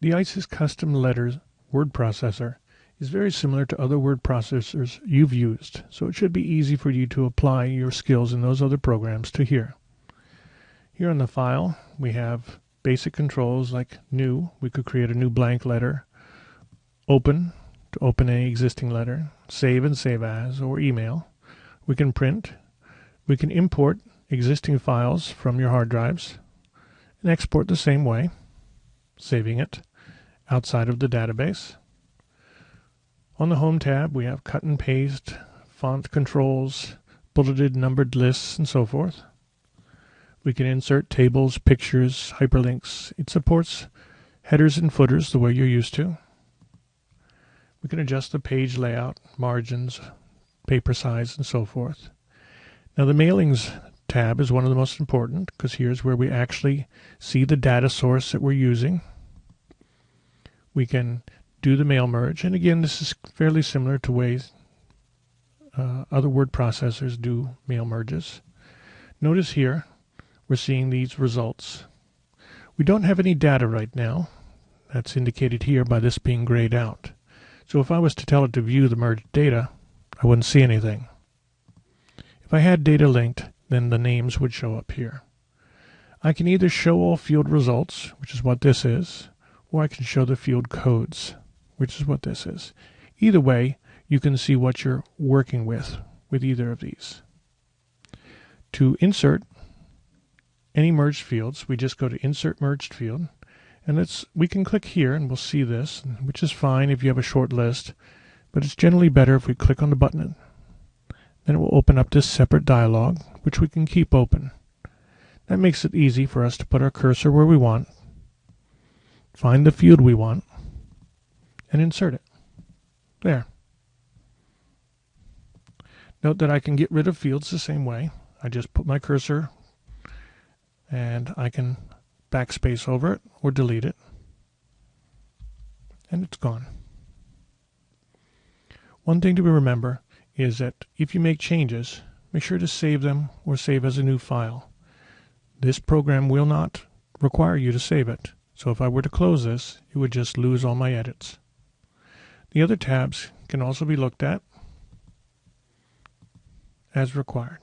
The ISIS Custom Letters word processor is very similar to other word processors you've used, so it should be easy for you to apply your skills in those other programs to here. Here on the file, we have basic controls like new. We could create a new blank letter, open to open any existing letter, save and save as, or email. We can print. We can import existing files from your hard drives and export the same way, saving it outside of the database. On the Home tab, we have cut and paste, font controls, bulleted numbered lists, and so forth. We can insert tables, pictures, hyperlinks. It supports headers and footers the way you're used to. We can adjust the page layout, margins, paper size, and so forth. Now the Mailings tab is one of the most important because here's where we actually see the data source that we're using. We can do the mail merge, and again this is fairly similar to ways other word processors do mail merges. Notice here we're seeing these results. We don't have any data right now. That's indicated here by this being grayed out. So if I was to tell it to view the merged data, I wouldn't see anything. If I had data linked, then the names would show up here. I can either show all field results, which is what this is, or I can show the field codes, which is what this is. Either way, you can see what you're working with either of these. To insert any merged fields, we just go to Insert Merged Field, and we can click here and we'll see this, which is fine if you have a short list, but it's generally better if we click on the button. Then it will open up this separate dialog, which we can keep open. That makes it easy for us to put our cursor where we want, find the field we want, and insert it. There. Note that I can get rid of fields the same way. I just put my cursor and I can backspace over it or delete it, and it's gone. One thing to remember is that if you make changes, make sure to save them or save as a new file. This program will not require you to save it, so if I were to close this, it would just lose all my edits. The other tabs can also be looked at as required.